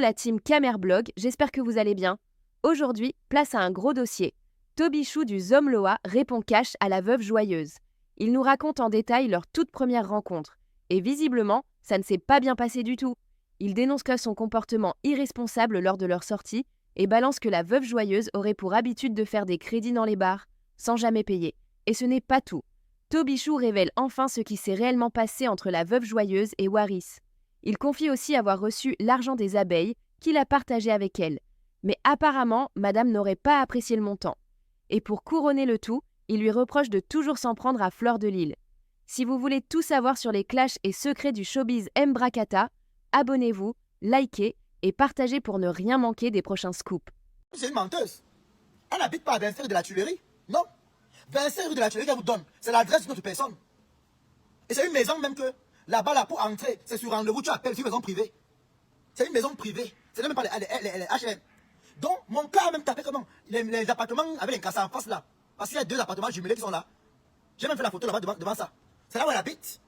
la team Camerblog, j'espère que vous allez bien. Aujourd'hui, place à un gros dossier. Tobichou du Zomloa répond cash à la veuve joyeuse. Il nous raconte en détail leur toute première rencontre. Et visiblement, ça ne s'est pas bien passé du tout. Il dénonce que son comportement irresponsable lors de leur sortie et balance que la veuve joyeuse aurait pour habitude de faire des crédits dans les bars, sans jamais payer. Et ce n'est pas tout. Tobichou révèle enfin ce qui s'est réellement passé entre la veuve joyeuse et Waris. Il confie aussi avoir reçu l'argent des abeilles qu'il a partagé avec elle. Mais apparemment, madame n'aurait pas apprécié le montant. Et pour couronner le tout, il lui reproche de toujours s'en prendre à Fleur de Lille. Si vous voulez tout savoir sur les clashs et secrets du showbiz Mbracata, abonnez-vous, likez et partagez pour ne rien manquer des prochains scoops. C'est une menteuse. Elle n'habite pas à 25 rue de la Tuilerie. Non. 25 rue de la Tuilerie qu'elle vous donne, c'est l'adresse de notre personne. Et c'est une maison même que, là-bas, là, pour entrer, c'est sur rendez-vous, tu appelles, c'est une maison privée. C'est une maison privée. C'est même pas les HLM. Donc, mon cas a même tapé comment les appartements avec les casses en face là. Parce qu'il y a 2 appartements jumelés qui sont là. J'ai même fait la photo là-bas devant ça. C'est là où elle habite.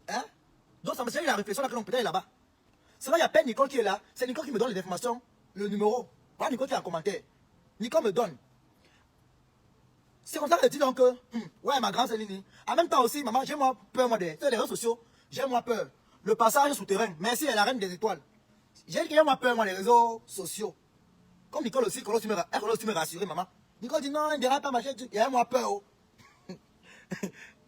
Hein? Donc, ça me fait la réflexion là que l'on peut aller là-bas. C'est là, il y a Père Nicole qui est là. C'est Nicole qui me donne les informations, le numéro. Pas Nicole qui est en commentaire. Nicole me donne. C'est comme ça qu'elle dit donc que, ouais, ma grande Céline. En même temps aussi, maman, j'ai moi peur, moi, des réseaux sociaux. J'ai moi peur. Le passage souterrain. Merci à la reine des étoiles. J'ai moi peur, moi, les réseaux sociaux. Comme Nicole aussi, elle aussi me rassurer, maman. Nicole dit non, il ne dérange pas, ma chérie. Il y a moi peur. Oh.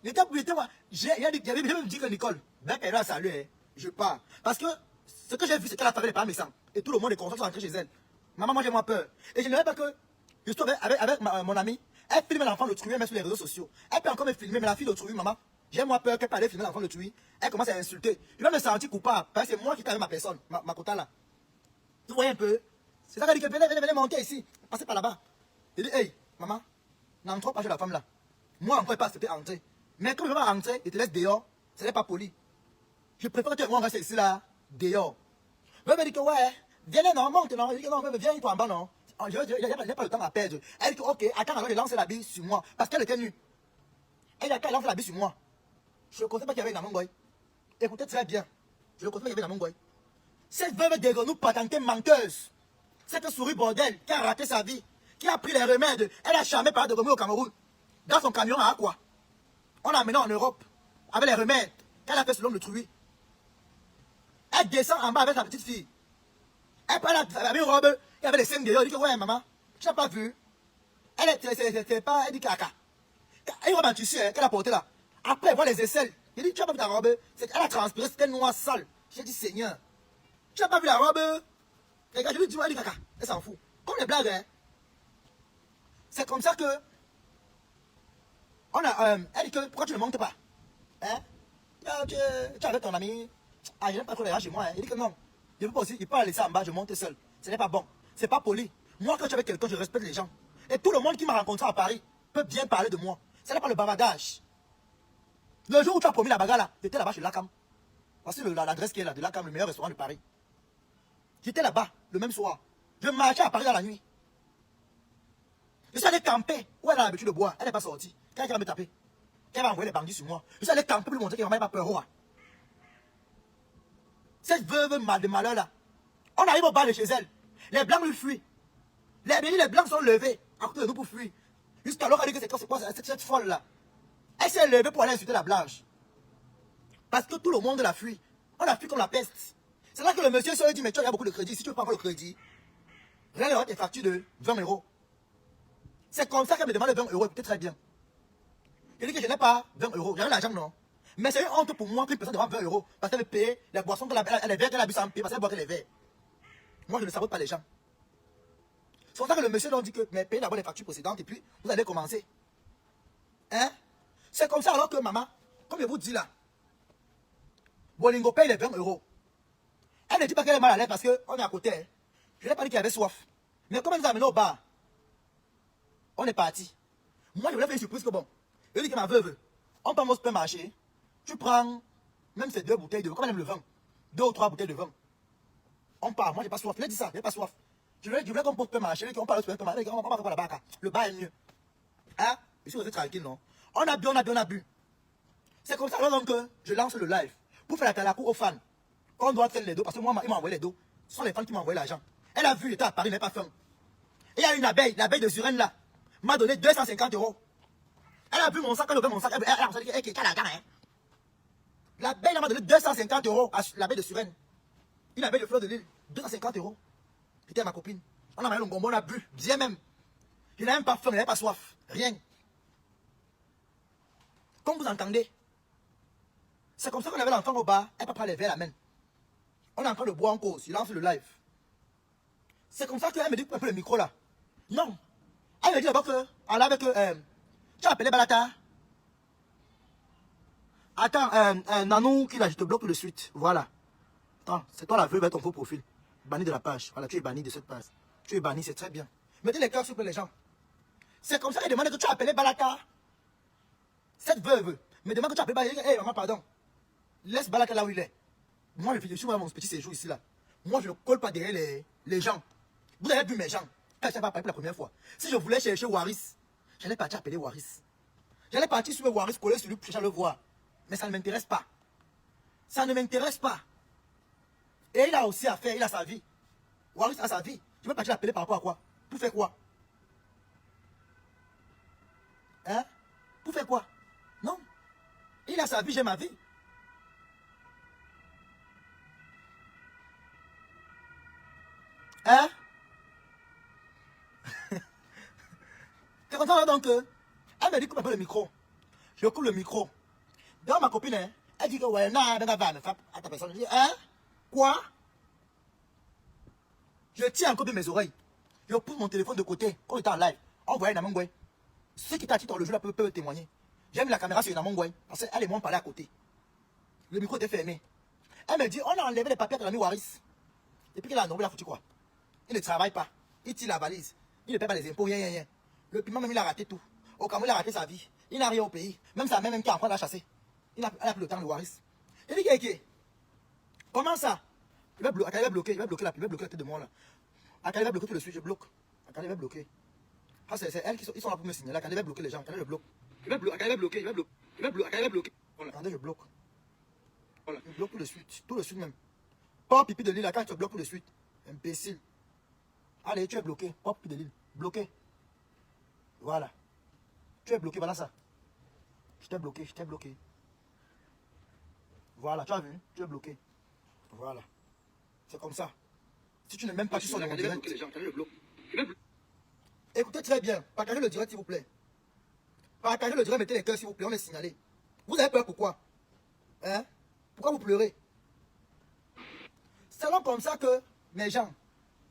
Il avait même dit que Nicole, ben qu'elle a salué, je pars. Parce que ce que j'ai vu, c'est qu'elle a fait les parents méchants. Et tout le monde est conscient de rentrer chez elle. Maman, moi, j'ai moi peur. Et je ne savais pas que, je suis avec mon ami. Elle filme l'enfant le truie, même sur les réseaux sociaux. Elle peut encore me filmer, mais la fille le truie, maman. J'ai moi peur qu'elle peut aller filmer l'enfant le truie. Elle commence à insulter. Je vais me sentir coupable. Parce que c'est moi qui t'avais ma personne, ma quota là. Vous voyez un peu? C'est ça qu'elle dit que venez monter ici. Passez par là-bas. Il dit, hey, maman, n'entre pas chez la femme là. Moi, encore pas accepter entrer. Mais comme je vais rentrer et te laisse dehors, ce n'est pas poli. Je préfère que moi, on reste ici là, dehors. Elle me dit que ouais, viens là, non, monte, non. Je dis que non, viens, toi en bas, non. Je n'ai pas le temps à perdre. Elle dit que ok, attends, alors je lance la bille sur moi. Parce qu'elle était nue. Elle a lancé la bille sur moi. Je ne connais pas qu'il y avait une among boy. Écoutez très bien. Je ne connais pas qu'il y avait une among boy. Cette veuve de Renou patentée menteuse. Cette souris bordel qui a raté sa vie. Qui a pris les remèdes. Elle a jamais parlé de remèdes au Cameroun. Dans son camion à quoi? On l'a amené en Europe. Avec les remèdes. Qu'elle a fait selon le truie. Elle descend en bas avec sa petite fille. Elle parle avec une robe. Il y avait les seins dehors. Elle dit que ouais, maman. Tu n'as pas vu. Elle était pas. Elle dit caca. Une robe en tissu qu'elle a portée là. Après, elle voit les aisselles. Il dit, tu n'as pas vu ta robe. Elle a transpiré, c'était noir sale. J'ai dit, Seigneur. Tu n'as pas vu la robe. Les gars, je lui dis, elle dit caca. Elle s'en fout. Comme les blagues, hein. C'est comme ça que. Elle dit que, pourquoi tu ne montes pas? Hein? Tu es avec ton ami. Ah, je n'aime pas trop les gens chez moi. Hein. Il dit que non. Je ne peux pas aussi, il peut la laisser en bas, je monte seul. Ce n'est pas bon. C'est pas poli. Moi, quand je suis avec quelqu'un, je respecte les gens. Et tout le monde qui m'a rencontré à Paris peut bien parler de moi. Ce n'est pas le bavardage. Le jour où tu as promis la bagarre là, j'étais là-bas chez Lacam. Voici l'adresse qui est là, de Lacam, le meilleur restaurant de Paris. J'étais là-bas, le même soir. Je marchais à Paris dans la nuit. Je suis allé camper. Où elle a l'habitude de boire? Elle n'est pas sortie. Quand elle va me taper, elle va envoyer les bandits sur moi. Je suis allé camper pour lui montrer qu'elle n'a pas peur. Oh. Cette veuve de malheur là, on arrive au bas de chez elle. Les blancs lui fuient. Les blancs sont levés à côté de nous pour fuir. Jusqu'alors elle dit que c'est quoi cette folle là. Elle s'est levée pour aller insulter la blanche. Parce que tout le monde la fuit. On la fuit comme la peste. C'est là que le monsieur se dit, mais tu as beaucoup de crédit. Si tu veux pas avoir le crédit, rien aura tes factures de 20 €. C'est comme ça qu'elle me demande 20 €. Écoutez très bien. Je dis que je n'ai pas 20 €. J'avais l'argent, non. Mais c'est une honte pour moi qu'une personne demande 20 € parce qu'elle veut payer les boissons, les verres qu'elle a bu sans payer parce qu'elle boit que les verres. Moi, je ne sabote pas les gens. C'est pour ça que le monsieur leur dit que, mais payez d'abord les factures précédentes et puis vous allez commencer. Hein? C'est comme ça alors que maman, comme je vous dis là, Bolingo paye les 20 €. Elle ne dit pas qu'elle est mal à l'aise parce qu'on est à côté. Hein. Je n'ai pas dit qu'elle avait soif. Mais comme elle nous a amené au bar, on est parti. Moi, je voulais faire une surprise que bon. Je dis que ma veuve, on part au supermarché, tu prends même ces 2 bouteilles de vin, comme elle aime le vin, 2 ou 3 bouteilles de vin. On part, moi j'ai pas soif. Je lui ai dit ça, j'ai pas soif. Je voulais qu'on pose supermarché, on parle au supermarché, on va pas là-bas. Le bar est mieux. Hein? Je suis resté tranquille, non? On a bu, on a bu, on a bu. C'est comme ça alors donc que je lance le live pour faire la talakou aux fans. On doit faire les dos, parce que moi, il m'a envoyé les dos. Ce sont les femmes qui m'ont envoyé l'argent. Elle a vu, j'étais à Paris, mais pas faim. Et il y a une abeille, l'abeille de Suren là, m'a donné 250 euros. Elle a vu mon sac, elle a vu mon sac, elle a dit qu'elle a la gagne. L'abeille m'a donné 250 euros à l'abeille de Suren. Une abeille de fleur de l'île, 250 euros. C'était ma copine. On a mangé le bonbon, on a bu, bien même. Je n'avais même pas faim, je n'avais pas soif, rien. Comme vous entendez, c'est comme ça qu'on avait l'enfant au bar, elle peut pas les verres à la main. On est en train de boire en cause, il lance le live. C'est comme ça qu'elle me dit un peu le micro là. Non. Elle me dit d'abord que, elle avec, tu as appelé Balata. Attends, Nanou, qui là, je te bloque tout de suite. Voilà. Attends, c'est toi la veuve avec ton faux profil. Banni de la page. Voilà, tu es banni de cette page. Tu es banni, c'est très bien. Mettez les cœurs sur les gens. C'est comme ça qu'elle demande que tu as appelé Balata. Cette veuve me demande que tu as appelé Balata. Hé, maman, pardon. Laisse Balata là où il est. Moi, je suis à mon petit séjour ici là. Moi, je ne colle pas derrière les gens. Vous avez vu mes gens. Quand je n'ai pas parlé pour la première fois. Si je voulais chercher Waris, j'allais partir appeler Waris. J'allais partir sur le Waris, coller sur lui pour chercher à le voir. Mais ça ne m'intéresse pas. Ça ne m'intéresse pas. Et il a aussi à faire, il a sa vie. Waris a sa vie. Tu veux partir appeler par rapport à quoi? Pour faire quoi? Hein? Pour faire quoi? Non. Il a sa vie, j'ai ma vie. Hein? C'est comme ça donc, elle me dit coupe un peu le micro. Je coupe le micro. Donc ma copine, hein, elle dit que ouais, non, à ta personne. Je dis, hein? Quoi? Je tiens encore bien mes oreilles. Je pousse mon téléphone de côté, quand j'étais en live. On voyait Namongwe. Ceux qui t'attirent dans le jeu là peuvent témoigner. J'ai mis la caméra sur Namongwe, parce qu'elle et moi on parlait à côté. Le micro était fermé. Elle me dit, on a enlevé les papiers de l'ami Waris. Et puis qu'il a enlevé, il a foutu quoi? Il ne travaille pas. Il tire la valise. Il ne paie pas les impôts, rien, rien, rien. Le piment même, il a raté tout. Au Cameroun, il a raté sa vie. Il n'a rien au pays. Même sa mère même qui est en train de la chasser. Elle a pris le temps de Waris. Il dit, Kéké, comment ça? Il va bloquer la tête de moi là. Akali va bloquer tout le suite, je bloque. Akali va bloquer. Ah, c'est elle qui sont là pour me signaler. Akali va bloquer les gens. Akali le bloque. Akali va bloquer, Akali va bloquer. Voilà, attendez, je bloque. Voilà, je bloque tout de suite même. Pas pipi de l'île, quand je te bloque tout de suite. Imbécile. Allez, tu es bloqué. Pas pipi de l'île. Bloqué. Voilà. Tu es bloqué, voilà ça. Je t'ai bloqué, je t'ai bloqué. Voilà, tu as vu? Tu es bloqué. Voilà. C'est comme ça. Si tu n'es même pas sur le direct. Écoutez très bien. Partagez le direct s'il vous plaît. Partagez le direct, mettez les cœurs s'il vous plaît. On est signalé. Vous avez peur pourquoi? Hein? Pourquoi vous pleurez? C'est donc comme ça que mes gens,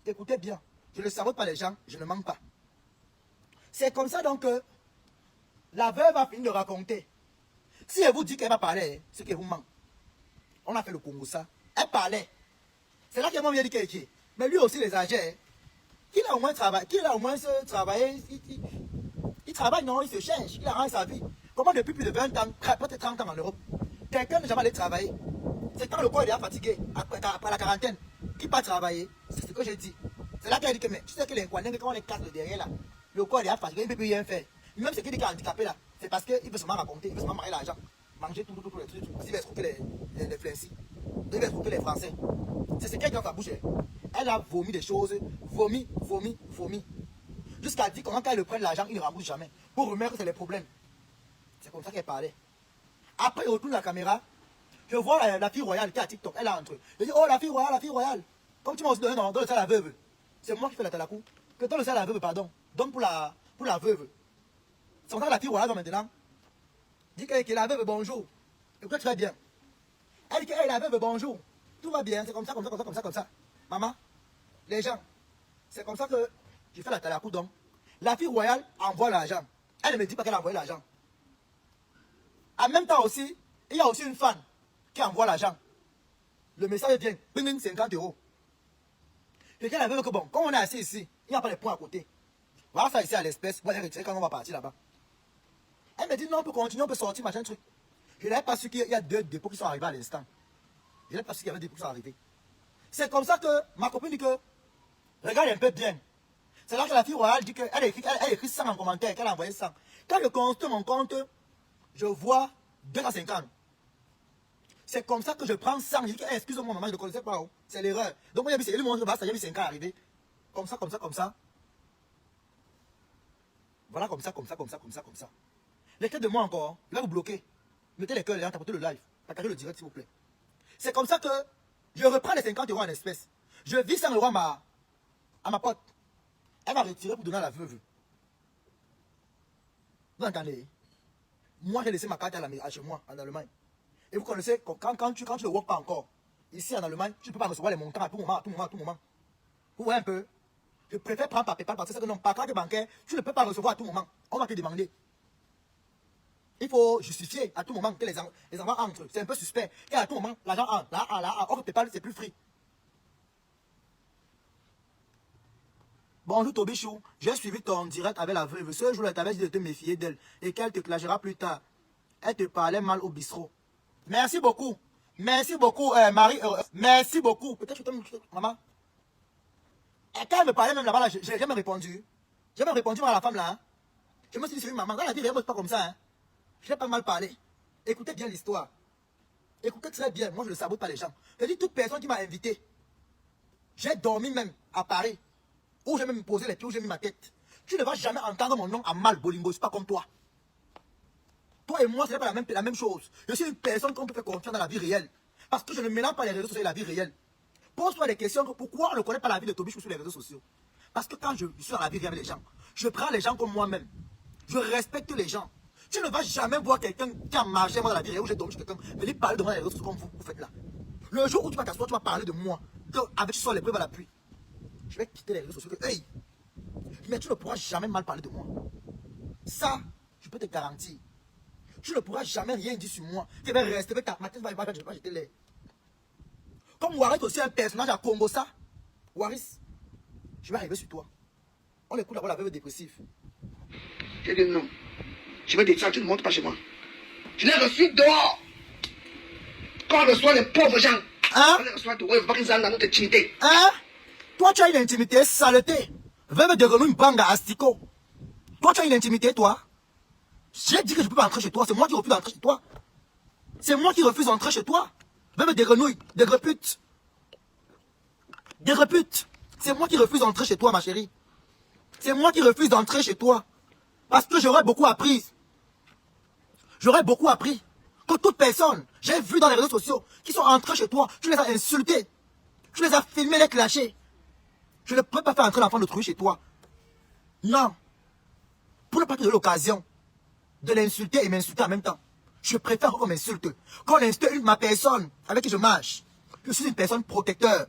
écoutez bien. Je ne sabote pas les gens, je ne mens pas. C'est comme ça donc que la veuve a fini de raconter. Si elle vous dit qu'elle va parler, c'est qu'elle vous ment. On a fait le Congo ça. Elle parlait. C'est là qu'elle m'a dit qu'elle est. Mais lui aussi les âgés. Qu'il a au moins travaillé. Il travaille, non, il se cherche. Il a rendu sa vie. Comment depuis plus de 20 ans, peut-être 30 ans en Europe, quelqu'un n'est jamais allé travailler. C'est quand le corps est déjà fatigué, après la quarantaine, qu'il part travailler. C'est ce que j'ai dit. C'est là qu'elle dit que, mais tu sais que les Kwanais, quand on les casse le derrière là, le corps est déjà fatigué, il ne peut plus rien faire. Même ce qu'il dit qu'il est handicapé là, c'est parce qu'il veut seulement raconter, il veut seulement marier l'argent, manger tout les trucs. Il va escroquer les flincis. Il va escroquer les Français. C'est ce qu'elle dit dans sa bouche. Elle a vomi des choses, vomi. Jusqu'à dire comment quand elle prenne l'argent, il ne rembourse jamais. Pour remettre que c'est les problèmes. C'est comme ça qu'elle parlait. Après, il retourne la caméra. Je vois la fille royale qui est à TikTok. Elle est entre eux. Je dis, oh la fille royale. Comme tu m'as aussi donné, non, donne le sel à la veuve. C'est moi qui fais la talakou. Que donne le sel à la veuve, pardon. Donne pour la veuve. C'est comme ça que la fille royale, maintenant, dit que la veuve, bonjour. Écoute très bien. Elle dit que la veuve, bonjour. Tout va bien, c'est comme ça. Maman, les gens, c'est comme ça que je fais la talakou donc. La fille royale envoie l'argent. Elle ne me dit pas qu'elle a envoyé l'argent. En même temps aussi, il y a aussi une fan qui envoie l'argent. Le message vient, 50 euros. Quelqu'un avait que bon, quand on est assis ici, il n'y a pas de points à côté. Voilà ça ici à l'espèce, on va les retirer quand on va partir là-bas. Elle me dit non, on peut continuer, on peut sortir, machin truc. Je n'avais pas su qu'il y a 2 dépôts qui sont arrivés à l'instant. Je n'avais pas su qu'il y avait 2 dépôts qui sont arrivés. C'est comme ça que ma copine dit que, regarde un peu bien. C'est là que la fille royale dit qu'elle a écrit 100 en commentaire, qu'elle a envoyé 100. Quand je consulte mon compte, je vois 250. C'est comme ça que je prends 100. Je dis, excuse-moi maman, je ne connaissais pas. C'est l'erreur. Donc, moi, il lui montre, bah, ça y est, 5 ans arrivé. Comme ça, comme ça, comme ça. Voilà, comme ça, comme ça, comme ça, comme ça, comme ça. Les têtes de moi encore. Là, vous bloquez. Mettez les cœurs, les gens, tapotez le live. Partagez le direct, s'il vous plaît. C'est comme ça que je reprends les 50 euros en espèces. Je vis 100 euros à ma pote. Elle va retirer pour donner à la veuve. Vous entendez? Moi, j'ai laissé ma carte chez moi, en Allemagne. Et vous connaissez, quand tu ne work pas encore, ici en Allemagne, tu ne peux pas recevoir les montants à tout moment, à tout moment, à tout moment. Vous voyez un peu? Je préfère prendre par PayPal parce que non, par carte bancaire, tu ne peux pas recevoir à tout moment. On va te demander. Il faut justifier à tout moment que les envois entrent. C'est un peu suspect. Et à tout moment, l'argent entre. Là, or PayPal, c'est plus free. Bonjour Tobichou, j'ai suivi ton direct avec la veuve. Ce jour-là, tu avais dit de te méfier d'elle et qu'elle te clashera plus tard. Elle te parlait mal au bistrot. Merci beaucoup. Merci beaucoup, Marie. Merci beaucoup. Peut-être que je t'aime, maman. Et quand elle me parlait même là-bas, j'ai jamais répondu. J'ai jamais répondu à la femme là. Hein. Je me suis dit, c'est une maman. Dans la vie, elle ne pas comme ça. Hein. Je n'ai pas mal parlé. Écoutez bien l'histoire. Écoutez très bien. Moi, je ne sabote pas les gens. Je dis toute personne qui m'a invité. J'ai dormi même à Paris. Où j'ai même posé les pieds, où j'ai mis ma tête. Tu ne vas jamais entendre mon nom à mal Bolingo. C'est pas comme toi. Toi et moi, ce n'est pas la même chose. Je suis une personne qu'on peut faire confiance dans la vie réelle. Parce que je ne mélange pas les réseaux sociaux et la vie réelle. Pose-toi des questions. Pourquoi on ne connaît pas la vie de Tobichou sur les réseaux sociaux? Parce que quand je suis dans la vie réelle avec les gens, je prends les gens comme moi-même. Je respecte les gens. Tu ne vas jamais voir quelqu'un qui a marché moi dans la vie réelle où j'ai dormi chez quelqu'un venir parler devant les réseaux sociaux comme vous faites là. Le jour où tu vas t'asseoir, tu vas parler de moi. Avec sur les preuves à l'appui. Je vais quitter les réseaux sociaux. Hey! Mais tu ne pourras jamais mal parler de moi. Ça, je peux te garantir. Tu ne pourras jamais rien dire sur moi. Tu vas rester avec ta matin, je vais jeter l'air. Comme Waris aussi un personnage à Congo, ça. Waris, je vais arriver sur toi. On écoute d'abord la veuve dépressive. J'ai dit non. Je vais descendre, tu ne montes pas chez moi. Je les reçus dehors. Quand on reçoit les pauvres gens, Hein? on les reçoit dehors, il ne faut pas qu'ils entrent dans notre intimité. Hein? Toi, tu as une intimité, saleté. Veuve de Renouille Banga Astico. Toi, tu as une intimité, toi. J'ai dit que je ne peux pas entrer chez toi. C'est moi qui refuse d'entrer chez toi. C'est moi qui refuse d'entrer chez toi. Veuve de Renouille, des reputes. Des reputes. C'est moi qui refuse d'entrer chez toi, ma chérie. C'est moi qui refuse d'entrer chez toi. Parce que j'aurais beaucoup appris. J'aurais beaucoup appris. Que toute personne, j'ai vu dans les réseaux sociaux, qui sont entrés chez toi, tu les as insultés. Tu les as filmés, les clashés. Je ne peux pas faire entrer l'enfant d'autrui chez toi. Non. Pour ne pas te donner l'occasion de l'insulter et m'insulter en même temps. Je préfère qu'on m'insulte. Qu'on insulte ma personne avec qui je marche. Je suis une personne protecteur.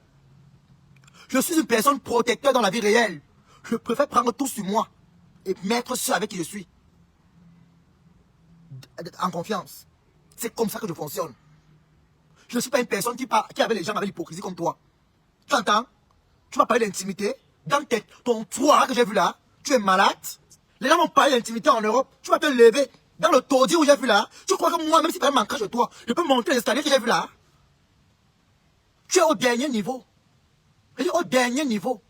Je suis une personne protecteur dans la vie réelle. Je préfère prendre tout sur moi et mettre ceux avec qui je suis en confiance. C'est comme ça que je fonctionne. Je ne suis pas une personne qui avait les gens avec l'hypocrisie comme toi. Tu entends? Tu m'as parlé d'intimité. Dans ton trou que j'ai vu là, tu es malade. Les gens m'ont parlé d'intimité en Europe. Tu vas te lever dans le taudis où j'ai vu là. Tu crois que moi, même si tu as manqué chez toi, je peux monter les escaliers que j'ai vu là. Tu es au dernier niveau. Je dis au dernier niveau.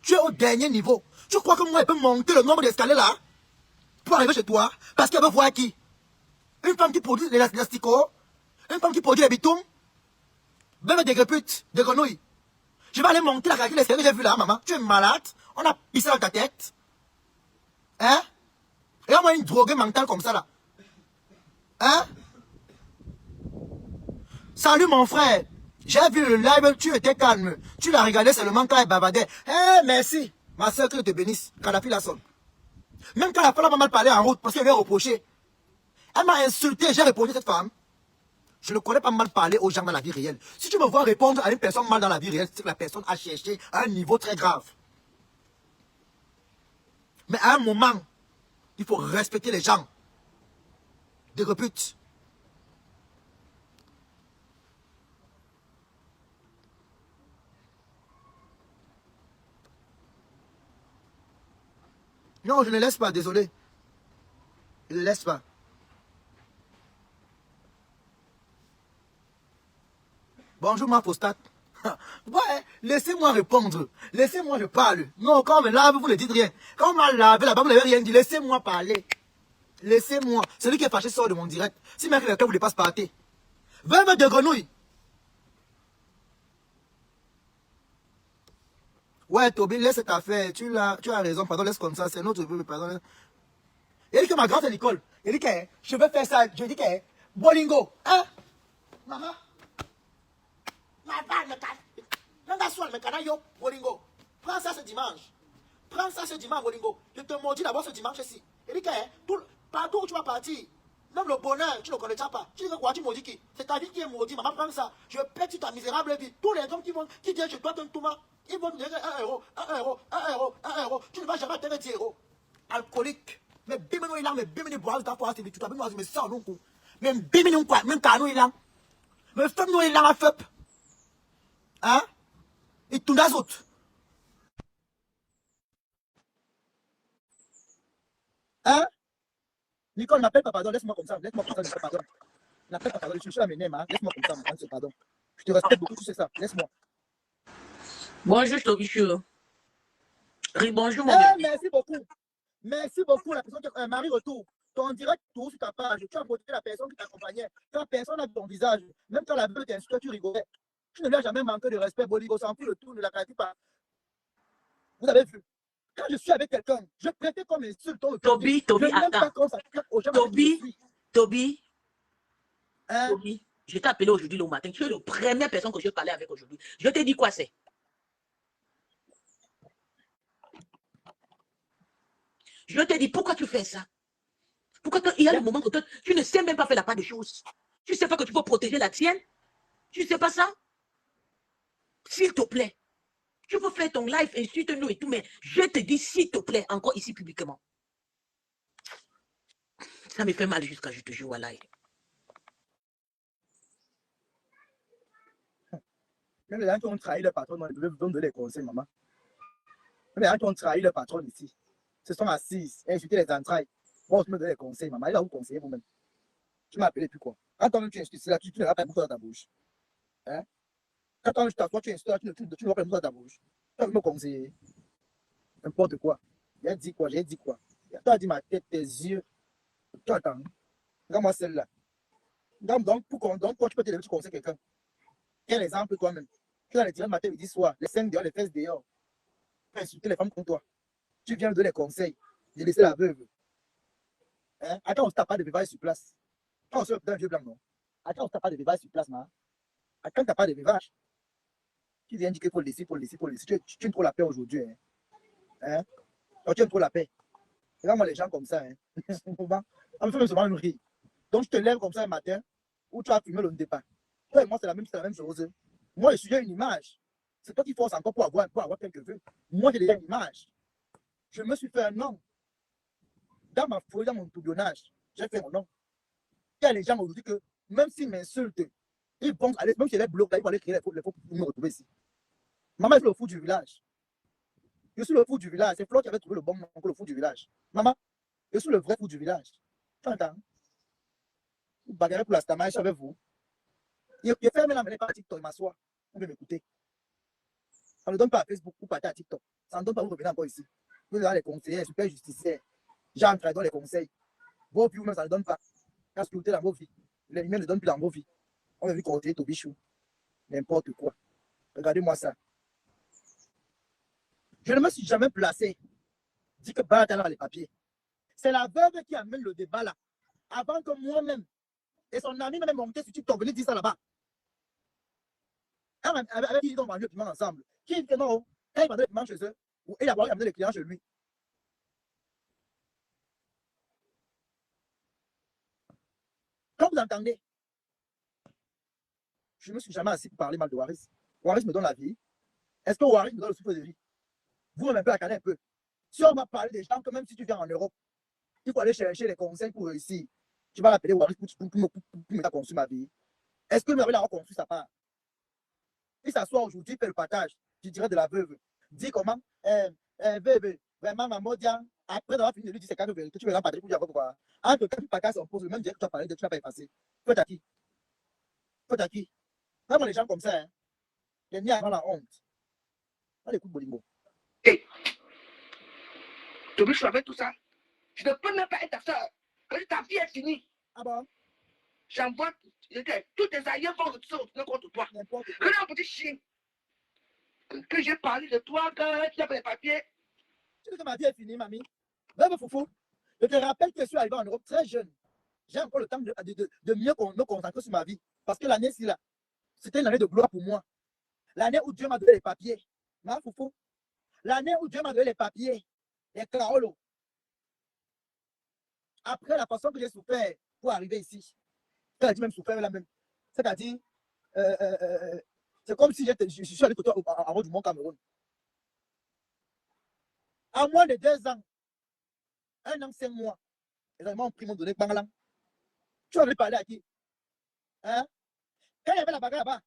Tu es au dernier niveau. Tu crois que moi, je peux monter le nombre d'escaliers là pour arriver chez toi parce qu'elle veut voir qui? Une femme qui produit les élasticots, une femme qui produit les bitumes, même des reputes, des grenouilles. Je vais aller monter la carrière que j'ai vu là, maman. Tu es malade. On a pissé dans ta tête. Hein? Et on m'a une drogue mentale comme ça là. Hein? Salut mon frère. J'ai vu le live, tu étais calme. Tu l'as regardé seulement quand elle bavardait. Eh, merci. Ma soeur, que Dieu te bénisse. Quand la fille la sonne. Même quand la femme m'a mal parlé en route parce qu'elle avait reproché. Elle m'a insulté, j'ai répondu à cette femme. Je ne connais pas mal parler aux gens dans la vie réelle. Si tu me vois répondre à une personne mal dans la vie réelle, c'est que la personne a cherché à un niveau très grave. Mais à un moment, il faut respecter les gens. Des reputes. Non, je ne laisse pas, désolé. Je ne laisse pas. Bonjour ma postate. Ouais, laissez-moi répondre. Laissez-moi je parle. Non, quand on me lave, vous ne dites rien. Quand on m'a lavé là-bas, vous n'avez rien dit. Laissez-moi parler. Laissez-moi. Celui qui est fâché sort de mon direct. Si même quelqu'un vous dépasse, partez. Veuve de grenouille. Ouais, Toby, laisse cette affaire. Tu as raison, pardon, laisse comme ça. C'est notre bébé, pardon. Il dit que ma grande c'est Nicole. Il dit que je veux faire ça. Je dis que Bolingo. Hein? Maman? Ma balle me casse. Me canaille, Bolingo. Prends ça ce dimanche. Prends ça ce dimanche, Bolingo. Je te maudis d'abord ce dimanche-ci. Il dit que partout où tu vas partir, même le bonheur, tu ne le connais pas. Tu dis que quoi, tu maudis qui? C'est ta vie qui est maudite. Maman, prends ça. Je pète ta misérable vie. Tous les hommes qui viennent chez toi, ils vont te donner 1 euro, 1 euro, 1 euro, 1 euro. Tu ne vas jamais atteindre 10 euros. Alcoolique. Mais bimeno il a, mais bimeno boire ta foi, c'est tout à fait, mais ça, non, même bimeno quoi, même canou il a. Mais femme nous il a un fep. Hein? Et tout d'azot. Hein? Nicole, n'appelle pas pardon, laisse-moi comme ça, laisse-moi comme ça, pardon. N'appelle pas pardon, je suis à mes hein? Laisse-moi comme ça, mon pardon. Je te respecte beaucoup, tu sais ça, laisse-moi. Bonjour, Tobichou. Bonjour, mon bébé. Merci beaucoup. Merci beaucoup, la personne qui a un mari retour. Ton direct tour sur ta page. Tu as protégé la personne qui t'accompagnait. Quand personne n'a vu ton visage, même quand la veuve t'insulte, tu rigolais. Tu ne lui as jamais manqué de respect, Boligo, sans plus le tour, ne la qualifie pas. Vous avez vu? Quand je suis avec quelqu'un, je préfère comme insulte. Toby, attends. Toby, je t'ai appelé aujourd'hui le matin. Tu es la première personne que je parlais avec aujourd'hui. Je t'ai dit quoi c'est? Je te dis, pourquoi tu fais ça? Pourquoi il y a le moment que tu ne sais même pas faire la part des choses. Tu ne sais pas que tu peux protéger la tienne? Tu ne sais pas ça? S'il te plaît. Tu peux faire ton live, insulte-nous et tout, mais je te dis, s'il te plaît, encore ici publiquement. Ça me fait mal jusqu'à je te jure à l'ail. Même les gens qui ont trahi le patron, ils peuvent donner des conseils, maman. Même les gens qui ont trahi le patron ici, se sont assises, insulter les entrailles. Bon, tu me donnes des conseils, maman. Il va vous conseiller vous-même. Tu m'as appelé puis quoi? Quand toi-même tu insultes là, tu ne vas pas mettre dans ta bouche. Hein? Quand toi-même tu t'assois, tu insultes là, tu ne vas pas mettre dans ta bouche. Tu vas me conseiller. N'importe quoi. J'ai dit quoi? J'ai dit quoi? Tu as dit ma tête, tes yeux. Tu attends. Regarde-moi celle-là. Donc, pourquoi tu peux te lever, tu conseilles quelqu'un? Quel exemple toi-même? Tu vas les tirer le matin, midi, soir, les 5 dehors, les fesses dehors. Tu vas insulter les femmes comme toi. Tu viens me donner des conseils. J'ai laissé la veuve. Hein? Attends, on ne tape pas de vevaille sur place. Quand on se fait un vieux blanc, non? Attends, on ne tape pas de vevaille sur place, man. Attends, tu n'as pas de vevaille. Tu viens dire qu'il faut le laisser, Tu aimes trop la paix aujourd'hui. Hein? Tu aimes trop la paix. Regarde-moi les gens comme ça. Hein? On me fait seulement une rire. Donc, je te lève comme ça le matin, où tu as fumé le départ. Toi et moi, c'est la même chose. Moi, je suis une image. C'est toi qui forces encore pour avoir quelques vœux. Moi, j'ai déjà une image. Je me suis fait un nom. Dans ma folie, dans mon tourbillonnage, j'ai fait mon nom. Il y a les gens aujourd'hui que, même s'ils m'insultent, ils vont aller, même si les blocs, là, ils vont aller créer les faux pour me retrouver ici. Maman, je suis le fou du village. Je suis le fou du village. C'est Flo qui avait trouvé le bon nom pour le fou du village. Maman, je suis le vrai fou du village. Tu entends? Vous bagarrez pour la stama, je suis avec vous. Il fait même la par TikTok, il m'assoit. Vous pouvez m'écouter. Ça ne donne pas à Facebook ou partir à TikTok. Ça ne donne pas, vous revenez encore ici. Vous avez les conseillers, super justiciers. J'entre dans les conseils. Vos vies, même ça ne donne pas. Quand vous dans vos vies, les lumières ne donnent plus dans vos vies. On a vu conseiller Tobichou. N'importe quoi. Regardez-moi ça. Je ne me suis jamais placé. Dit que Barat a les papiers. C'est la veuve qui amène le débat là. Avant que moi-même et son ami même monté sur TikTok, venez dire ça là-bas. Avec qui ils ont mangé le piment ensemble. Qui dit non, quand ils vendaient le piment chez eux, il a amené les clients chez lui. Quand vous entendez, je ne me suis jamais assis pour parler mal de Waris. Waris me donne la vie. Est-ce que Waris me donne le souffle de vie? Vous même un peu accaler un peu. Si on va parler des gens que même si tu viens en Europe, il faut aller chercher les conseils pour réussir. Tu vas l'appeler Waris pour me construire ma vie. Est-ce que Marie l'a construit sa part? Il s'assoit aujourd'hui, fait le partage, je dirais de la veuve. Dis comment, veuve, vraiment, maman, après d'avoir fini de lui dire c'est quand vérité, tu verras parler pour dire pourquoi. Entre quand tu partages, on pose le même direct que tu as parlé, tu n'as pas effacé. Faut à qui? Faut à qui? Vraiment, les gens comme ça, hein, les niais avant la honte. Allez, écoute, Bolingo. Hey, Tobichou, avec tout ça, je ne peux même pas être ta soeur. Ta vie est finie. Ah bon? J'envoie tous tes aïeux vont retourner contre toi. Regarde, petit chien. que j'ai parlé de toi, que tu as fait les papiers. Tu dis que ma vie est finie, mamie. Bref, Foufou, je te rappelle que je suis arrivé en Europe très jeune. J'ai encore le temps de mieux me concentrer sur ma vie. Parce que l'année-ci, là, c'était une année de gloire pour moi. L'année où Dieu m'a donné les papiers. Ma Foufou. L'année où Dieu m'a donné les papiers. Les Carolo. Après la façon que j'ai souffert pour arriver ici. Elle a dit même souffert là même. C'est-à-dire, c'est comme si je suis allé côté en haut du mont Cameroun. À moins de 2 ans, 1 an, 5 mois, les Allemands ont pris mon donné Bangla. Tu avais parlé à qui? Hein? Quand il y avait la bagarre là-bas,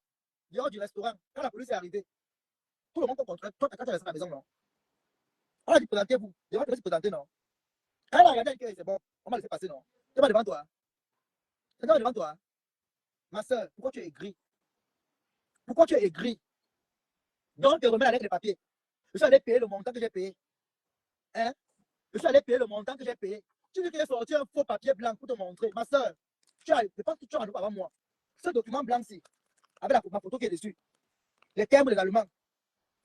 dehors du restaurant, quand la police est arrivée, tout le monde a contrôlé. Toi, quand tu es resté à la maison, non? On a dit présentez-vous. Il va te présenter, non? Quand elle a regardé, c'est bon, on va laisser passer, non? C'est pas devant toi. C'est pas devant toi. Ma soeur, pourquoi tu es aigri? Pourquoi tu es aigri? Donc, tu remets la lettre de papier. Je suis allé payer le montant que j'ai payé. Hein? Je suis allé payer le montant que j'ai payé. Tu dis que j'ai sorti un faux papier blanc pour te montrer. Ma soeur, je pense que tu as rendu avant moi. Ce document blanc-ci, avec ma photo qui est dessus, les termes de l'allemand.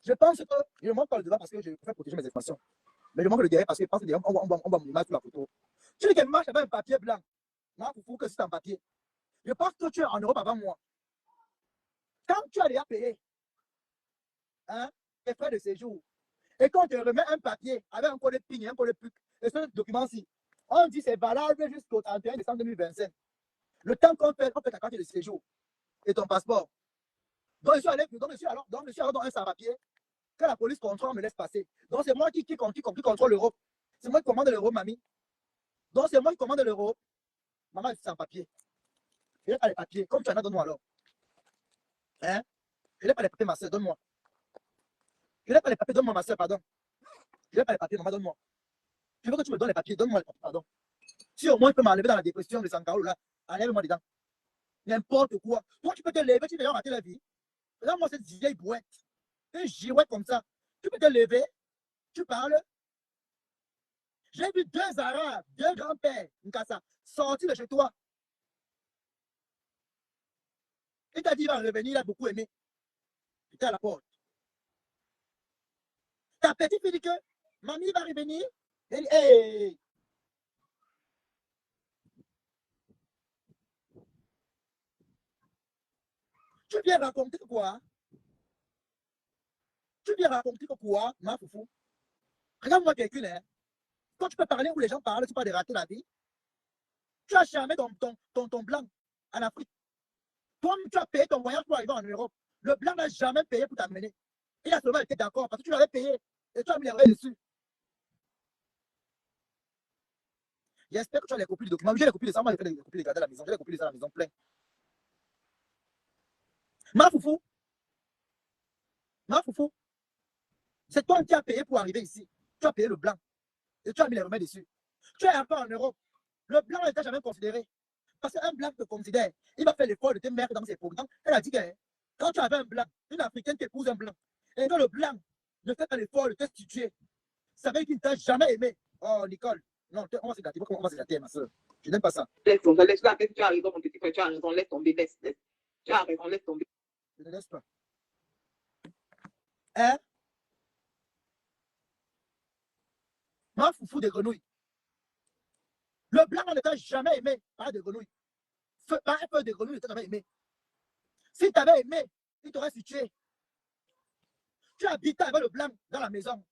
Je pense que je ne montre pas le devant parce que je préfère protéger mes informations. Mais je montre le derrière parce que je pense que on va me mettre sur la photo. Tu dis qu'elle marche avec un papier blanc. Non, pour que c'est un papier. Je pense que tu es en Europe avant moi. Quand tu as déjà payé hein, tes frais de séjour, et quand tu remets un papier avec un code PIN et un code PUC, et ce document-ci, on dit c'est valable jusqu'au 31 décembre 2025. Le temps qu'on fait ta carte de séjour et ton passeport. Donc, je suis allé dans un sans-papier. Quand la police contrôle, on me laisse passer. Donc, c'est moi qui contrôle l'Europe. C'est moi qui commande l'Europe, mamie. Donc, c'est moi qui commande l'Europe. Maman, c'est sans papier. Je n'ai pas les papiers. Comme tu en as, donne-moi alors. Hein? Je n'ai pas les papiers, ma soeur, donne-moi. Je n'ai pas les papiers, donne-moi, ma soeur, pardon. Je n'ai pas les papiers, maman, donne-moi. Je veux que tu me donnes les papiers, donne-moi les papiers, pardon. Si au moins tu peux m'enlever dans la dépression de Sankaro, là, enlève-moi dedans. N'importe quoi. Toi, tu peux te lever, tu vas rater la vie. Regarde-moi cette vieille bouette. Une girouette comme ça. Tu peux te lever, tu parles. J'ai vu 2 Arabes, 2 grands-pères, Nkassa, sortir de chez toi. Il t'a dit, il va revenir, il a beaucoup aimé. Il était à la porte. Ta petite fille dit que mamie va revenir. Elle dit, hey! Tu viens raconter quoi? Tu viens raconter quoi, ma foufou? Regarde-moi quelqu'un, hein. Quand tu peux parler où les gens parlent, tu peux de rater la vie. Tu as jamais ton blanc en Afrique. Toi, tu as payé ton voyage pour arriver en Europe. Le blanc n'a jamais payé pour t'amener. Il a seulement été d'accord parce que tu l'avais payé et tu as mis les oreilles dessus. J'espère que tu as les copies du document. J'ai les copies de ça. Moi, j'ai fait les copies de garder à la maison. J'ai les copies de ça à la maison plein. Ma foufou, c'est toi qui as payé pour arriver ici. Tu as payé le blanc et tu as mis les remèdes dessus. Tu es encore en Europe. Le blanc n'était jamais considéré. Parce qu'un blanc te considère. Il va faire l'effort de te mettre dans ses programmes. Elle a dit que quand tu avais un blanc, une africaine qui épouse un blanc, et quand le blanc ne fait pas l'effort de te situer, ça veut dire qu'il ne t'a jamais aimé. Oh, Nicole, non, on va se gâter. On va se gâter, ma soeur. Je n'aime pas ça. Laisse tomber, laisse la tête, tu as raison, mon petit frère, tu as raison, laisse tomber, laisse. Tu as raison, laisse tomber. Je ne laisse pas. Hein? Ma foufou de grenouille. Le blanc ne t'a jamais aimé. Pas de grenouille. Pas un peu de grenouille ne t'a jamais aimé. Si tu avais aimé, il t'aurait situé. Tu habitais avec le blanc dans la maison.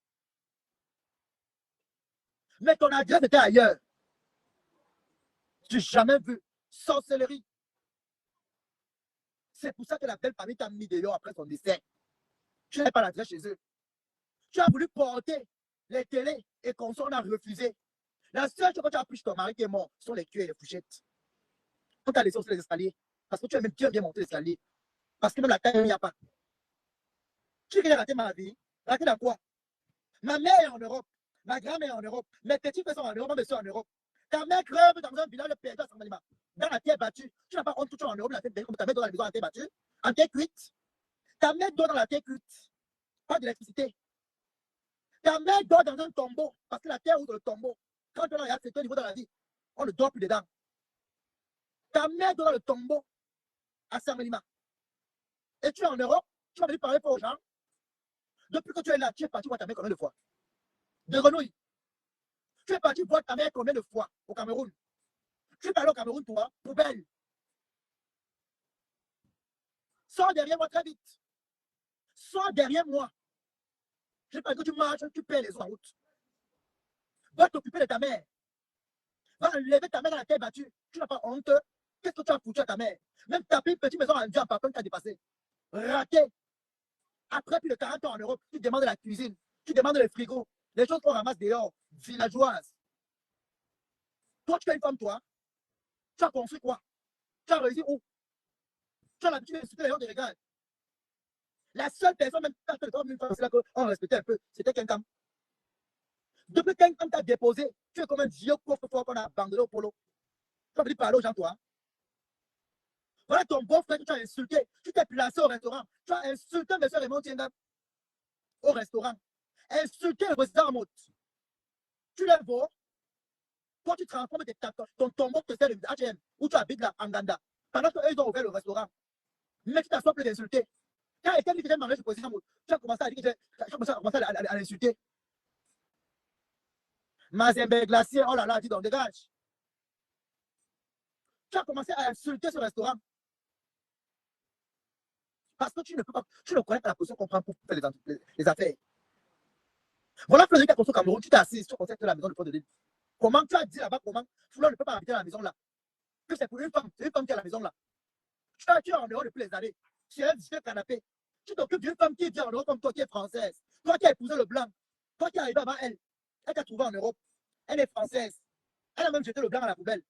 Mais ton adresse était ailleurs. Je n'ai jamais vu sorcellerie. C'est pour ça que la belle famille t'a mis dehors après son décès. Tu n'avais pas l'adresse chez eux. Tu as voulu porter les télés et consoles, on a refusé. La seule chose que tu as pris chez ton mari qui est mort sont les cuirs et les fourchettes. On t'a laissé sur les escaliers. Parce que tu as bien monté l'escalier. Parce que même la taille, il n'y a pas. Tu as raté ma vie. Raté la quoi? Ma mère est en Europe. Ma grand-mère est en Europe. Mes petits frères sont en Europe. Mes soeurs en Europe. Ta mère crève dans un village perdu à Saint-Malima. Dans la terre battue. Tu n'as pas honte, tu es en Europe. Ta mère dort dans la maison en terre battue. En terre cuite. Ta mère dort dans la terre cuite. Pas d'électricité. Ta mère dort dans un tombeau. Parce que la terre ouvre le tombeau. Quand on a c'est un niveau dans la vie, on ne dort plus dedans. Ta mère dort dans le tombeau à Saint-Malima. Et tu es en Europe. Tu vas venir parler pour aux gens. Depuis que tu es là, tu es parti voir ta mère combien de fois? De grenouille. Tu es parti voir ta mère combien de fois au Cameroun? Tu es allé au Cameroun, toi, poubelle. Sors derrière moi très vite. Sors derrière moi. Je pas que tu marches, tu perds les autres en route. Va t'occuper de ta mère. Va enlever ta mère dans la terre battue. Tu n'as pas honte. Qu'est-ce que tu as foutu à ta mère? Même taper une petite maison en Dieu en papin qui a dépassé. Raté. Après plus de 40 ans en Europe, tu demandes la cuisine. Tu demandes le frigo. Les choses qu'on ramasse dehors. Villageoise. Toi, tu es une femme, toi. Tu as construit quoi? Tu as réussi où? Tu as l'habitude d'insulter les gens de regard. La seule personne, même quand tu comme une femme, c'est là qu'on respectait un peu, c'était quelqu'un. Depuis quelqu'un t'a déposé, tu es comme un vieux coffre fort qu'on a abandonné au polo. Tu as voulu parler aux gens, toi. Voilà ton beau-frère que tu as insulté. Tu t'es placé au restaurant. Tu as insulté M. Raymond Tienga au restaurant. Insulté le président Mout. Tu l'es beau. Toi, tu transformes ton tombeau de celle de H&M où tu habites là, en Ganda. Pendant qu'eux, ils ont ouvert le restaurant. Mais tu t'assois plus d'insulter. Quand quelqu'un dit que j'ai mangé le président Mout, tu as commencé à dire que tu as commencé à l'insulter. Mazembe glacier, oh là là, dis donc, dégage. Tu as commencé à insulter ce restaurant. Parce que tu ne peux pas, tu ne connais pas la position qu'on prend pour faire les affaires. Voilà, Frédéric a construit au Cameroun, tu t'es assis, tu conceptes la maison de Port de l'île. Comment tu as dit là-bas, comment Foulon ne peut pas habiter dans la maison là? Que c'est pour une femme qui est à la maison là. Tu es en Europe depuis les années. Tu es un vieux canapé. Tu t'occupes d'une femme qui vient en Europe comme toi, qui est française. Toi qui as épousé le blanc. Toi qui es arrivé avant elle. Elle t'a trouvé en Europe. Elle est française. Elle a même jeté le blanc à la poubelle.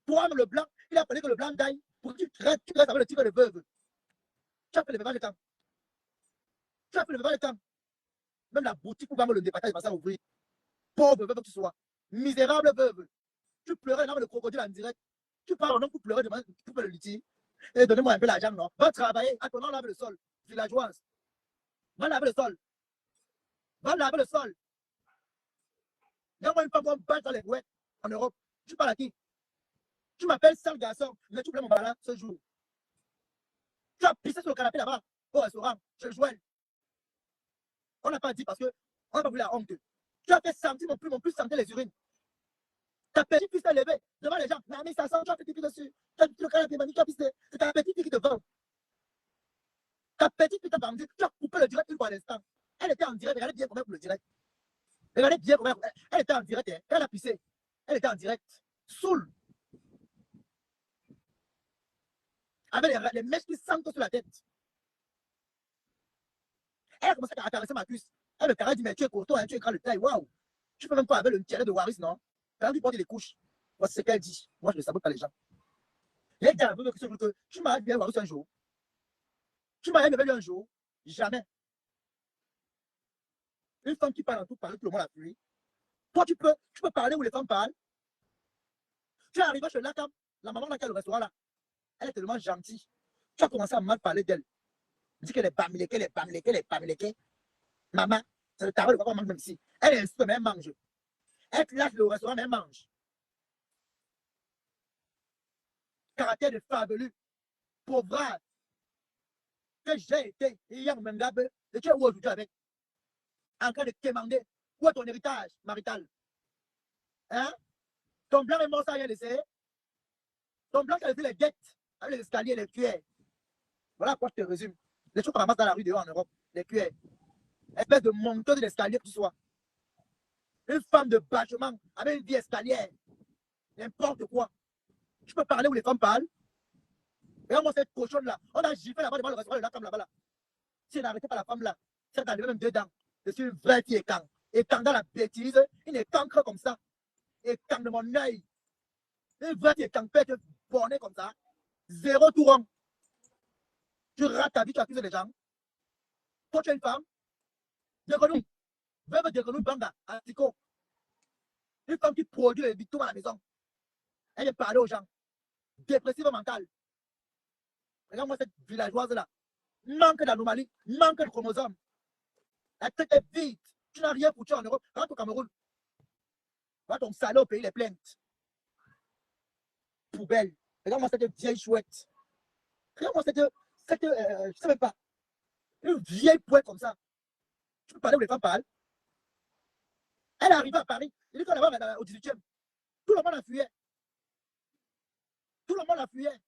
Toi-même, le blanc, il a fallu que le blanc gagne pour que tu restes avec le tigre de veuve. Tu as fait le bébé de camp. Tu as fait le bébé de camp. Même la boutique où va le départage va s'ouvrir. Pauvre veuve que tu sois. Misérable veuve. Tu pleurais dans le crocodile en direct. Tu parles au nom pour pleurer, pour le litige. Et donnez-moi un peu l'argent, non? Va travailler. À ton nom, lave le sol. Villageoise. Va laver le sol. Va laver le sol. Donne-moi une femme qu'on bat dans les bouettes en Europe. Tu parles à qui? Tu m'appelles sale garçon, mais tu voulais mon balin ce jour. Tu as pissé sur le canapé là-bas, au restaurant, chez Joël. On n'a pas dit parce qu'on n'a pas voulu la honte. Tu as fait sentir mon plus sentir les urines. Ta petite fille s'est levée devant les gens. Mais ça sent, tu as fait pipi dessus. Tu as pipi le canapé, tu as pissé. C'est ta petite fille qui te vend. Ta petite fille t'a vendu. Tu as coupé le direct une fois à l'instant. Elle était en direct. Regardez bien comment pour le direct. Regardez bien comment. Elle était en direct. Hein. Elle a pissé. Elle était en direct. Saoul. Avec les mèches qui sentent sur la tête. Elle a commencé à caresser ma cuisse. Elle me caresse, dit, mais tu es courtois, hein, tu es grand de taille. Waouh. Tu peux même pas avec le tiret de Waris, non? Quand tu portes les couches. Voici ce qu'elle dit. Moi, je ne sabote pas les gens. Les gars, que tu m'as bien Waris un jour. Tu m'as levé un jour. Jamais. Une femme qui parle en tout parle, tout le monde la pluie. Toi, tu peux parler où les femmes parlent. Tu es arrivé chez la femme, la maman là qui a le restaurant là. Elle est tellement gentille. Tu as commencé à mal parler d'elle. Dis qu'elle est bamileke, elle est bamileke, elle est bamileke. Maman, c'est le tarot de papa mange même ici. Elle est insulte, mais elle mange. Elle lâche le restaurant, mais elle mange. Caractère de fabuleux, pauvre, que j'ai été hier même là, et tu es où aujourd'hui avec? En train de demander où est ton héritage marital? Hein? Ton blanc est mort, ça rien laissé. Ton blanc qui a laissé les guettes, avec les escaliers, les cuillères. Voilà quoi je te résume. Les choses qu'on ramasse dans la rue dehors en Europe, les cuillères. Espèce de monteuse d'escalier que tu sois. Une femme de bâtiment avec une vie escalière. N'importe quoi. Tu peux parler où les femmes parlent. Regarde-moi cette cochonne là. On a giflé là-bas devant le restaurant de la femme là-bas là. Si elle n'arrêtait pas la femme là, ça t'enlevait même deux dents. Je suis une vraie fille écan. Écan dans la bêtise, une écancre comme ça. Écan de mon œil. Une vraie fille écan peut être bornée comme ça. Zéro tout rond. Tu rates ta vie, tu accuses les gens. Toi, tu es une femme. De grenouille. Veuve de grenouille banga, antico. Une femme qui produit les victimes à la maison. Elle est parler aux gens. Dépressive mentale. Regarde-moi cette villageoise là. Manque d'anomalie, manque de chromosomes. La tête est vide. Tu n'as rien foutu en Europe. Rentre au Cameroun. Va ton salaud payer les plaintes. Poubelle. Regarde-moi cette vieille chouette. Regarde-moi cette je ne sais même pas. Une vieille poêle comme ça. Tu peux parler où les femmes parlent. Elle est arrivée à Paris. Il dit qu'on là-bas au 18e. Tout le monde la fuyait. Tout le monde la fuyait.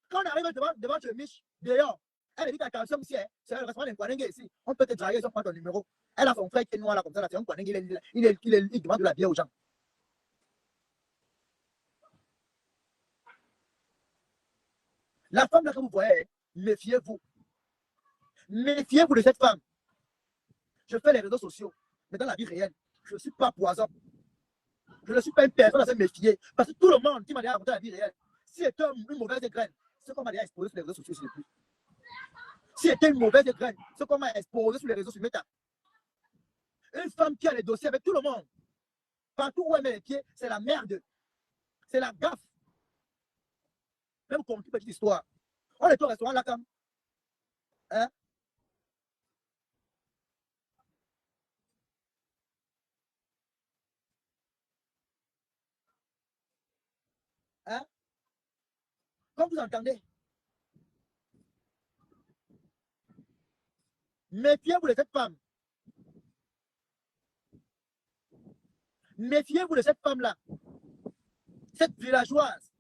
Quand on arrive devant Mich, dehors, elle dit attention, ici, c'est le restaurant d'un Kwanenge ici. On peut te draguer, ils ont pris ton numéro. Elle a son frère qui est noir là, comme ça, là, c'est un Kwanenge, il demande de la bière aux gens. La femme là que vous voyez, méfiez-vous. Méfiez-vous de cette femme. Je fais les réseaux sociaux, mais dans la vie réelle, je ne suis pas poison. Je ne suis pas une personne à se méfier. Parce que tout le monde qui m'a déjà raconté la vie réelle, si c'était une mauvaise graine, ce qu'on m'a déjà exposé sur les réseaux sociaux, c'est plus. Si c'était une mauvaise graine, ce qu'on m'a exposé sur les réseaux sur Meta. Une femme qui a les dossiers avec tout le monde. Partout où elle met les pieds, c'est la merde. C'est la gaffe. Même pour une petite histoire. On est au restaurant là comme. Hein? Hein? Comme vous entendez. Méfiez-vous de cette femme. Méfiez-vous de cette femme-là. Cette villageoise.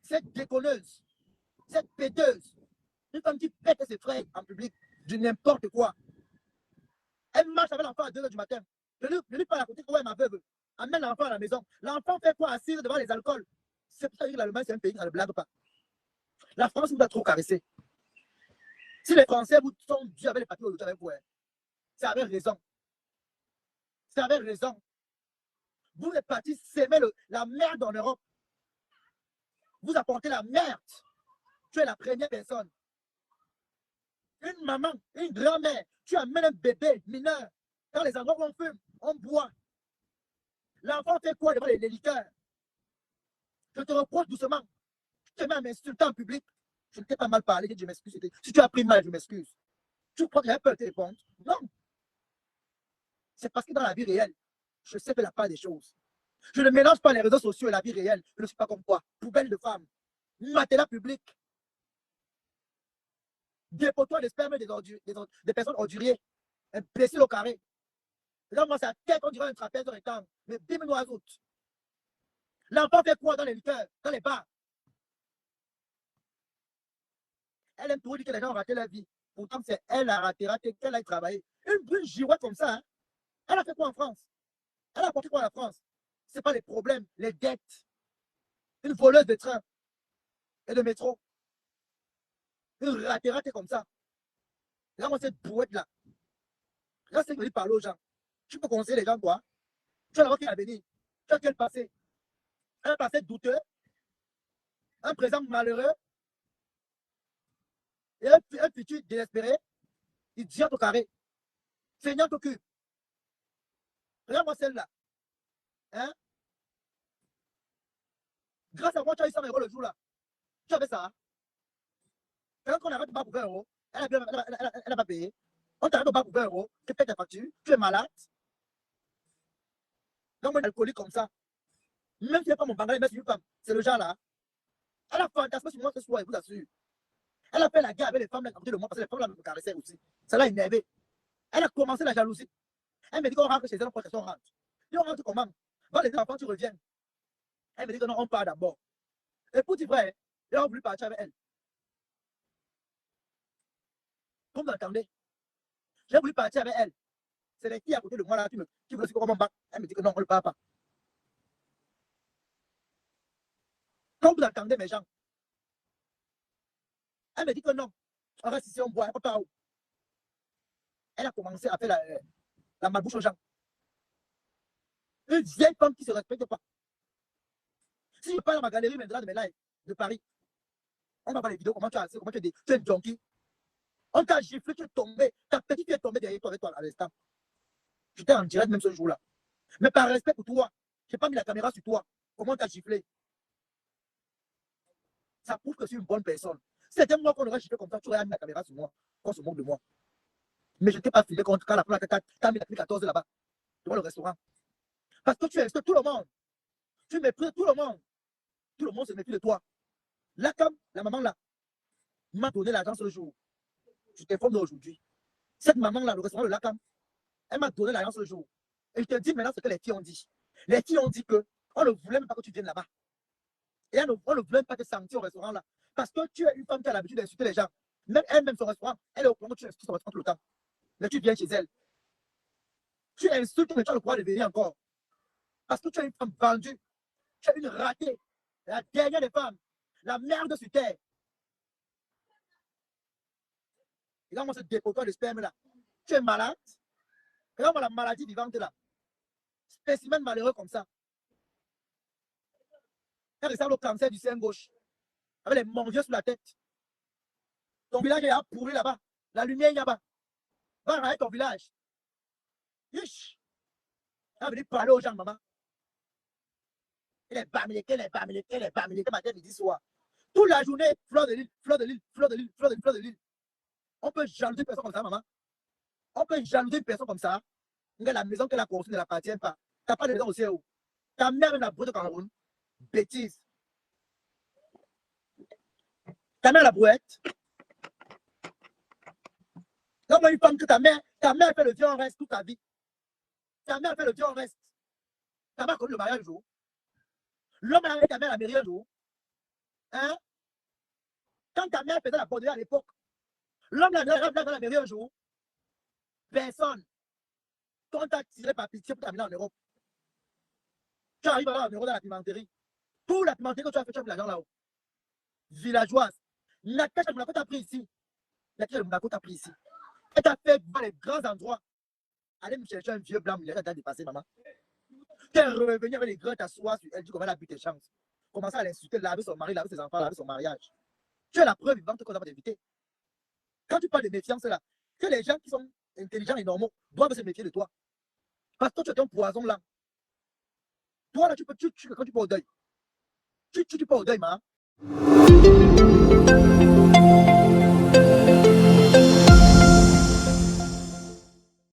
Cette déconneuse. Cette péteuse. Une femme qui pète ses frères en public. De n'importe quoi. Elle marche avec l'enfant à 2h du matin. Je lui parle à côté que ouais, ma veuve. Amène l'enfant à la maison. L'enfant fait quoi assis devant les alcools? C'est pour ça que l'Allemagne, c'est un pays qui ne blague pas. La France vous a trop caressé. Si les Français vous sont dus avec les papiers aujourd'hui avec vous, c'est avec raison. C'est avec raison. Vous êtes partis s'aimer la merde en Europe. Vous apportez la merde. Tu es la première personne. Une maman, une grand-mère, tu amènes un bébé mineur dans les endroits où on fume, on boit. L'enfant fait quoi devant les liqueurs? Je te reproche doucement. Tu te mets à m'insulter en public. Je ne t'ai pas mal parlé, je m'excuse. Si tu as pris mal, je m'excuse. Tu crois que j'ai peur de te répondre? Non. C'est parce que dans la vie réelle, je sais faire la part des choses. Je ne mélange pas les réseaux sociaux et la vie réelle. Je ne suis pas comme toi. Poubelle de femme. Matelas public. Dépôt-toi de sperme des personnes orduriers. Imbécile au carré. Là, moi, sa tête, on dirait un trapèze rectangle. Mais bim, noiseau. L'enfant fait quoi dans les liqueurs, dans les bars? Elle aime toujours dire que les gens ont raté leur vie. Pourtant, c'est elle a raté, qu'elle a travaillé. Une brune girouette comme ça, hein? Elle a fait quoi en France? Elle a apporté quoi à la France? Ce n'est pas les problèmes, les dettes. Une voleuse de train et de métro. Une ratée comme ça. Là, moi, cette brouette-là. Là, c'est que je dis parler aux gens. Tu peux conseiller les gens, toi. Tu as la quel avenir. Tu as quel passé? Un passé douteux. Un présent malheureux. Et un futur désespéré. Il tient au carré. Seigneur t'occupe. Regarde-moi celle-là. Hein? Grâce à moi, tu as eu 100 € le jour là. Tu avais ça. Quand on arrête de pas pour 20 €, elle n'a pas payé. On t'arrête de pas pour 20 €, tu payes ta facture, tu es malade. Donc, moi, alcoolique comme ça. Même si n'est pas mon bangalais, mais c'est une femme. C'est le genre là. Elle a fantasmé sur moi ce soir, je vous assure. Elle a fait la guerre avec les femmes là, à côté de moi, parce que les femmes là me caressaient aussi. Ça l'a énervé. Elle a commencé la jalousie. Elle me dit qu'on rentre chez elle, on protège, on rentre. Et on rentre comment? Va les enfants, tu reviens. Elle me dit que non, on part d'abord. Et pour dire vrai, ils ont voulu partir avec elle. Comme vous entendez, j'ai voulu partir avec elle. C'est les filles à côté de moi là qui veulent aussi qu'on m'en bat. Elle me dit que non, on ne part pas. Comme vous entendez, mes gens, elle me dit que non, on reste ici, on boit, on part où? Elle a commencé à faire la malbouche aux gens. Une vieille femme qui ne se respecte pas. Si je parle à ma galerie maintenant de mes lives de Paris, on va voir les vidéos, comment tu as comment tu es un junkie. On t'a giflé, tu es tombé. Ta petite fille est tombée derrière toi avec toi à l'instant. J'étais en direct même ce jour-là. Mais par respect pour toi, je n'ai pas mis la caméra sur toi. Comment tu as giflé? Ça prouve que je suis une bonne personne. Si c'était moi qu'on aurait giflé comme ça, tu aurais mis la caméra sur moi. Qu'on se moque de moi. Mais je ne t'ai pas filé quand la première tu as mis la 14 là-bas, devant le restaurant. Parce que tu respectes tout le monde. Tu méprises tout le monde. Tout le monde se méfie de toi. Là, comme la maman là m'a donné l'argent ce jour, je t'informe aujourd'hui. Cette maman-là, le restaurant de Lakam, elle m'a donné l'argent ce jour. Et je te dis maintenant ce que les filles ont dit. Les filles ont dit que on ne voulait même pas que tu viennes là-bas. Et on ne voulait même pas te sentir au restaurant là. Parce que tu es une femme qui a l'habitude d'insulter les gens. Même elle-même, son restaurant, elle est au courant que tu insultes son restaurant tout le temps. Mais tu viens chez elle. Tu insultes, mais tu as le droit de venir encore. Parce que tu es une femme vendue. Tu es une ratée. La dernière des femmes. La merde sur terre. Regarde-moi ce dépotoir de sperme là. Tu es malade. Regarde-moi la maladie vivante là. Spécimen malheureux comme ça. Elle ressemble au cancer du sein gauche. Avec les monvieux sur la tête. Ton village est à pourri là-bas. La lumière là-bas. Va arrêter ton village. Yish. Elle va venir parler aux gens, maman. Elle est bamileke, matin, midi, soir. Toute la journée, fleur de l'île, fleur de l'île, fleur de l'île, fleur de l'île, fleur de l'île. On peut jalouser une personne comme ça, maman. On peut jalouser une personne comme ça. La maison qu'elle a construite ne l'appartient pas. T'as pas de maison au ciel. Ta mère même la brouette au Cameroun. Bêtise. Ta mère la brouette. Donc, une femme que ta mère fait le vieux en reste toute ta vie. Ta mère fait le vieux en reste. Ta mère connu le mariage un jour. L'homme avec ta mère la mairie un jour. Hein? Quand ta mère faisait la bordelée à l'époque, l'homme la mairie un jour. Personne. Quand tu as tiré par pitié pour t'amener en Europe, tu arrives à en Europe dans la pimenterie. Tout la pimenterie que tu as fait, tu as mis l'argent là-haut. Villageoise. Nakacha Monaco t'a pris ici. Nakacha Monaco t'a pris ici. Elle t'a fait voir les grands endroits. Allez me chercher un vieux blanc, il a dépassé, maman. Tu es revenu avec les grands t'asseoir sur elle, dit qu'on va la buter chance. Commencer à l'insulter, laver son mari, laver ses enfants, laver son mariage. Tu es la preuve vivante qu'on doit t'inviter. Quand tu parles de méfiance là, que les gens qui sont intelligents et normaux doivent se méfier de toi. Parce que tu es un poison là. Toi là, quand tu peux au deuil. Tu peux au deuil, maman.